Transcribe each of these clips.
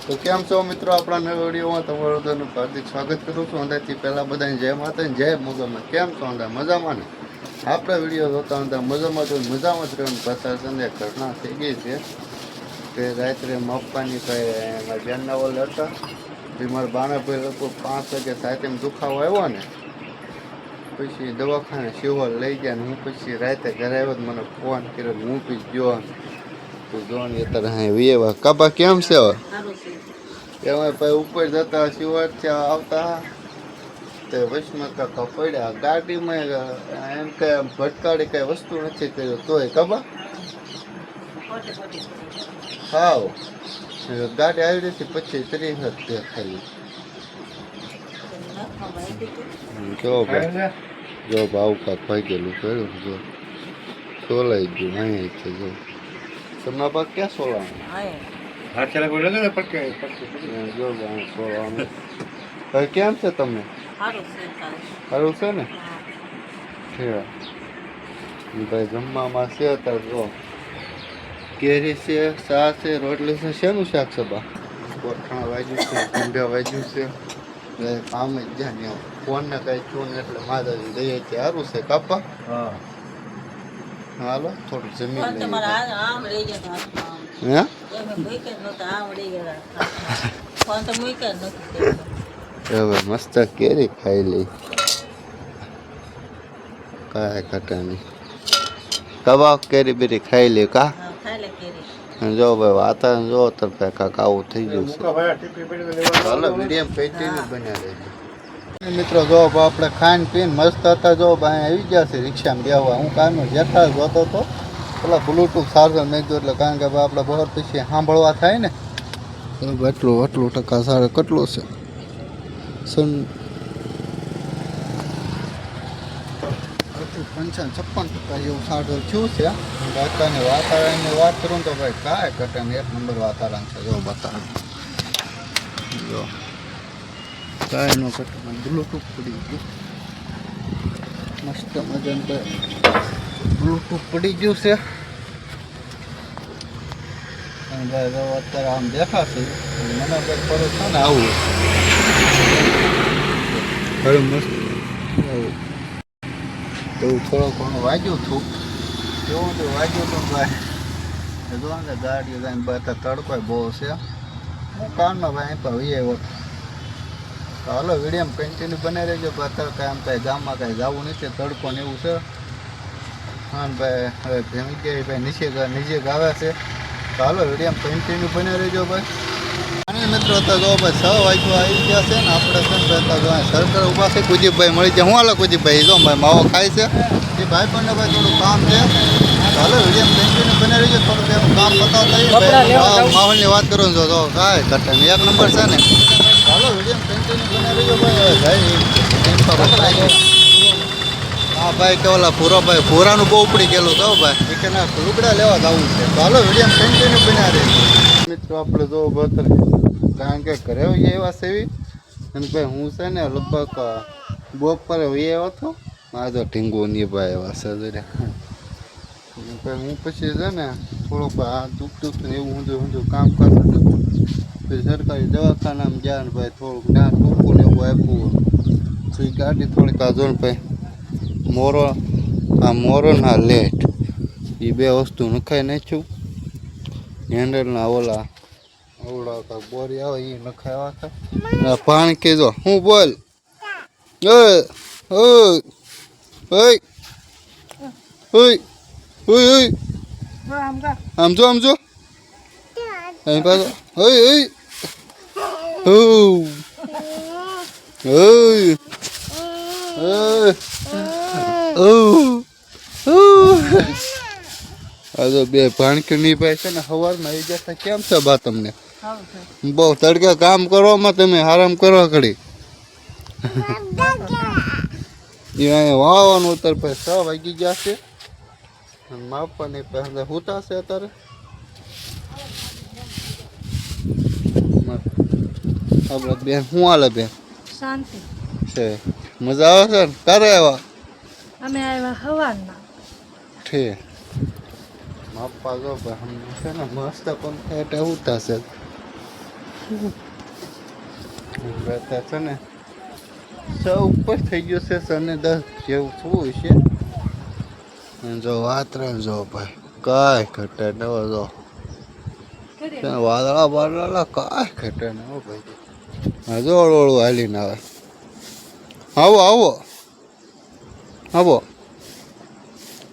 તો કેમ છો મિત્રો, આપણા નવા વિડીયોમાં તમારું બધાનું હાર્દિક સ્વાગત કરું છું. અંદાજથી પહેલાં બધાને જય માતા જય મોગલમાં. કેમ છો અંદા મજામાં ને? આપણા વિડીયો જોતા અંદા મજામાં તો મજામાં જ રહેવાનું. પાછા સંધ્યા ઘટના થઈ ગઈ છે કે રાત્રે મપ્પાની કંઈ એમાં બેનના ઓલ હતા એ મારા બાના ભાઈ લોકો 5 વાગે સાતેમ દુખાવો આવ્યો ને પછી દવાખાને શિવર લઈ ગયા ને હું પછી રાતે ઘરે આવ્યો મને ફોન કર્યો હું પછી ગયો તો જોવાની અત્યારે હા વિયેવા કાબા કેમ છે એમાં પછી ઉપર જતા શિવર આવતા તે વચમાં કાકા પડ્યા ગાડીમાં એમ કે ભટકાડી કઈ વસ્તુ નથી કર્યું તોય ખબર હાવ ગાડી આવી હતી પછી 30 ખાલી જો ભાવ કાક ભાઈ ગયેલું કર્યું જો સોલાઈ ગયું અહીંયા છે જો તમારા પાસે ક્યાં સોલાવાનું જો સોલાવાનું કેમ છે તમને સારું છે ને ભાઈ જમવામાં છે અત્યારે જો કેરી છે શાક છે રોટલી છે શેનું શાક છે બા કોઠાણા વાગ્યું છે ઊંધા વાગ્યું છે કામ જ જ્યાં ફોન ને કઈ છું ને એટલે માતાજી દઈએ છે સારું છે કાપા હાલો થોડું જમીન હવે મસ્ત કેરી ખાઈ લઈ કાંઈ ઘટા નહીં કબાબ કેરી બેરી ખાઈ લે કા જો ભાઈ વાતાવરણ જો તો કાંક આવું થઈ ગયું છે ચાલો મીડિયમ પેટીને બન્યા રહેજો મિત્રો જો આપણે ખાઈને પીને મસ્ત હતા જો ભાઈ આવી ગયા છે રિક્ષામાં બેહવા હું કામનો જેઠા જોતો હતો પેલા બ્લૂટૂથ ચાર્જર મેં કીધું એટલે કારણ કે આપણે બહુ પછી સાંભળવા થાય ને એટલું ટકા સારું કેટલું છે 55-56% જેવું સારું થયું છે અત્યારની વાતાવરણની વાત કરું તો ભાઈ કાંઈ ઘટે ને 1 નંબર વાતાવરણ છે જો બતાવે જો કાંઈ નો ઘટે બ્લૂટૂથ પડી ગયું મસ્ત મજાનું બ્લૂટૂથ પડી ગયું છે અને ભાઈ જો અત્યારે આમ દેખાશે મને ભાઈ પરત છે ને આવું હવે મસ્ત આવું તો થોડું ઘણું વાગ્યું હતું કેવું તો વાગ્યું હતું ભાઈ જો ને ગાડીઓ જઈને બધા તડકો બહુ છે હું કામનો ભાઈ અહીં પણ વીએ હાલો વિડીયો કન્ટિન્યુ બને રહેજો અત્યારે કાંઈ આમ કાંઈ ગામમાં કાંઈ જવું નથી તડકો ને એવું છે હા ભાઈ હવે જમી ગયા ભાઈ નીચે આવે છે તો હાલો વિડીયો કન્ટિન્યુ બને રહેજો ભાઈ અને મિત્રો હતા જો ભાઈ 6 વાગ્યા આવી ગયા છે ને આપણે છે ને હતા જો સરકાર ઊભા છે કુજીભાઈ મળી જાય હું હાલો કુજીભાઈ જો ભાઈ માવો ખાય છે એ ભાઈ પણ ભાઈ થોડું કામ છે હાલો વિડીયો કન્ટિન્યુ બને રહેજો થોડું એનું કામ બતાવતા માહોલની વાત કરું છો તો કાંઈ ઘટે ને 1 નંબર છે ને હાલો વિડીયો કન્ટિન્યુ બને રહેજો ભાઈ હા ભાઈ કે ઓલા પૂરાનું બહુ ઉપડી ગયેલું તો ભાઈ કે ના લુગડા લેવા જવું છે તો હાલો વિડીયો કન્ટિન્યુ બન્યા રહે મિત્રો આપણે જો બતર કારણ કે ઘરે એવા સેવી અને ભાઈ હું છે ને લગભગ બપોરે આવ્યો હતો આ તો ઢીંગો ની ભાઈ એવા છે હું પછી છે ને થોડુંક આ દુઃખ ને એવું ઊંધું કામ કરતો પછી સરકારી દવાખાનામાં ગયા ને ભાઈ થોડુંક ના ટૂંકું ને એવું આપ્યું તો એ ગાડી થોડીક આ જો ને ભાઈ મોરો ના લેટ એ 2 વસ્તુ નખાઈ નાખ્યું હેન્ડલના ઓલા બોરી આવે એ નખાયા હતા પાણી કીધો હું બોલ આમ જો અહીં પાછો આ તો 2 ભાણકી ભાઈ છે ને સવારમાં આવી જતા કેમ છે બા તમને બહુ તડકે કામ કરવામાં તમે આરામ કરવા ઘડી વાવાનું અત્યારે પછી 6 વાગી ગયા છે માપવાની પહેલા હુતા છે અત્યારે આપણે બેન શું હાલે બેન શાંતિ છે મજા આવે છે ને ક્યારે આવ્યા અમે આવ્યા હવારના ઠીક માપા જો છે ને મસ્ત પંખા એટલે ઉતા છે બેઠા છે ને સૌ ઉપર થઈ ગયું છે સને 10 જેવું થવું છે. અને જો વાતરા જો ભાઈ કાંઈ ઘટે ન જો વાદળા બાદળા કાંઈ ઘટે ન હો ભાઈ. હજુ ઓળું હાલીને આવે. આવો આવો આવો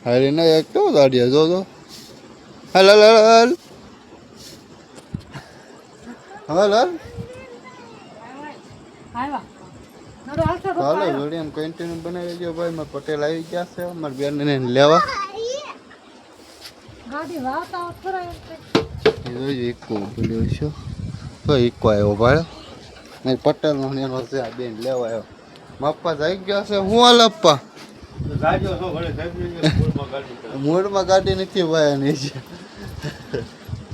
હાલીને એક કેવો દાડિયા જો જો હાલ હાલ હાલ હાલ હાલ હાલ. હાલો વિડીયો કન્ટિન્યુ બનાવી દેજો ભાઈ. મારા પટેલ આવી ગયા છે અમારી બેનને લેવા. ગાડી વાવતા થોડા એ જોઈ ઇકો પડ્યો છે તો ઇકો આવ્યો ભાઈ. મારી પટેલનો એનો છે આ બેન લેવા આવ્યો. મપ્પા જઈ ગયા છે. હું હાલ અપ્પા મૂળમાં ગાડી નથી ભાઈ નહીં છે.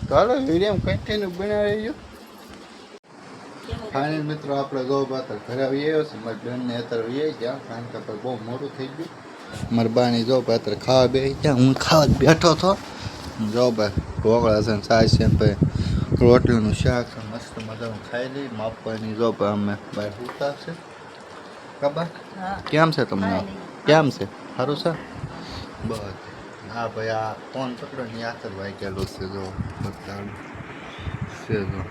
ચાલો વિડીયો કન્ટિન્યુ બનાવી દેજો. ફાઇનલ મિત્રો આપણે જો બાતર ઘરે આવી આવ્યો છે. મારી બેનને અત્યારે આવી ગયા કારણ કે બહુ મોડું થઈ ગયું. મારી બાની જો બાતર ખાવા બેસી ગયા. હું ખાવા બેઠો હતો. જો ભાઈ ઢોકળા છે ને સાસ છે ને ભાઈ રોટલીનું શાક છે મસ્ત મજાનું ખાઈ લઈ. માપવાની જો ભાઈ અમે બહાર ઉતા છે ખબર કેમ છે તમને કેમ છે સારું છે બસ. હા ભાઈ આ ફોન પકડો ને યાદ જ ભાઈ ગયેલું છે જો બતાડું છે જો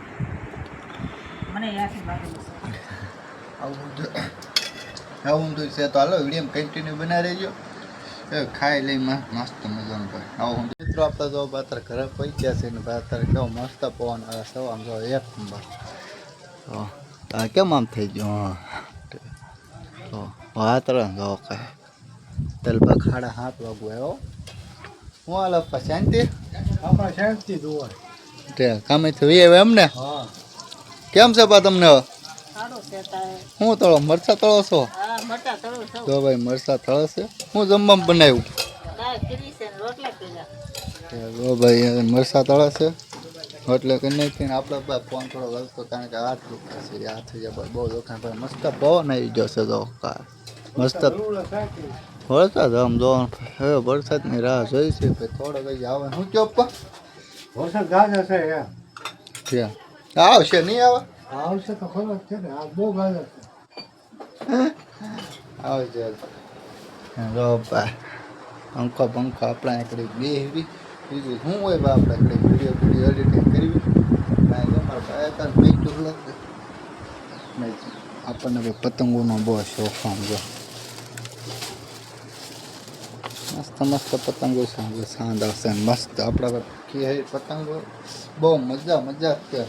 આવું તો છે. તો હાલો વિડીયો કન્ટિન્યુ બનાવી રહેજો. ખાઈ લઈ મસ્ત મજાનું ભાઈ. આવું મિત્રો આપણે જો અત્યારે ઘરે પહોંચ્યા છે ને ભાઈ અત્યારે કેવો મસ્ત પવન આવે છે. આમ જો એક નંબર. તો કેમ આમ થઈ ગયું તો અત્યારે જો કાંઈ તલબા ખાડા 7 વાગું આવ્યો. હું હાલ અપ્પા શાંતિ આપણા શાંતિ જોવાય તે કામેથી વી આવે એમને. હા કેમ છે બા તમને સારું છે તારે. હું તળો મરચા તળો છો હા મટા તળું સૌ તો ભાઈ મરચા તળો છે. હું જમવામાં બનાવ્યું દાળ કરી છે ને રોટલા કર્યા. તો ભાઈ મરચા તળે છે એટલે કે નહીં આપણે ફોન થોડો વળતો કારણ કે હાથ દુખા છે. હાથ થઈ જાય બહુ દુખાય ભાઈ. મસ્ત પવન આવી જશે તો મસ્ત વરસાદ આમ જો હવે વરસાદની રાહ જોઈ છે ભાઈ. થોડો કઈ આવે શું કહો પપ્પા વરસાદ ગાજર છે એમ ત્યાં આવશે નહીં આવે આવશે તો ખરો જ છે ને. આ બહુ ગાજર છે. આવશે જો ભાઈ પંખો પંખો આપણા એકડી બેહવી બીજું શું હોય બા આપણે એકડી વિડીયો એડિટિંગ કરવી. અમારા ભાઈ હતા મીઠું લાગે આપણને ભાઈ પતંગોનો બહુ શોખ આમ જો મસ્ત મસ્ત પતંગો છે. સાંજ આવશે ને મસ્ત આપણા કે પતંગો બહુ મજા મજા છે.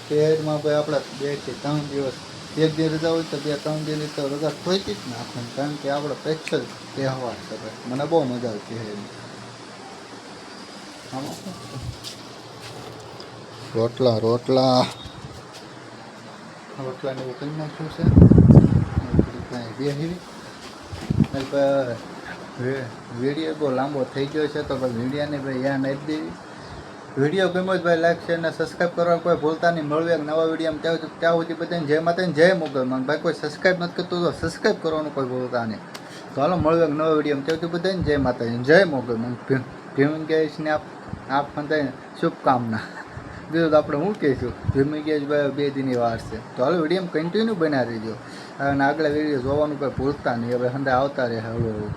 શહેરમાં ભાઈ આપણે 2 થી 3 દિવસ એક દિવસ રજા હોય તો 2-3 દિવસની તો રજા ખોઈતી જ નાખવાની કારણ કે આપણો સ્પેશિયલ તહેવાર છે ભાઈ. મને બહુ મજા આવતી છે રોટલા રોટલા રોટલાને એવું કરી નાખ્યું છે. વિડીયો બહુ લાંબો થઈ ગયો છે તો ભાઈ વિડીયોને ભાઈ યાદ નાખી દેવી. વિડીયો ગમ્યો ભાઈ લાઈક શેર અને સબસ્ક્રાઈબ કરવા કોઈ ભૂલતા નહીં. મળવું એક નવા વિડીયો ત્યાં સુધી બધાને જય માતાને જય મોગલમાં. ભાઈ કોઈ સબસ્ક્રાઈબ નથી કરતું તો સબસ્ક્રાઈબ કરવાનું કોઈ ભૂલતા નહીં. તો હાલો મળવું એક નવા વિડીયો ત્યાં સુધી બધાને જય માતાજી જય મોગલમાં. ભીમ ગેસને આપ બધાને શુભકામના. બીજું તો આપણે શું કહીશું ભીમી ગેસ ભાઈ 2 દિનની વાર છે. તો હાલો વિડીયો કન્ટિન્યુ બનાવી દેજો અને આગળ વિડીયો જોવાનું કોઈ ભૂલતા નહીં. હવે હંદા આવતા રહે હળવું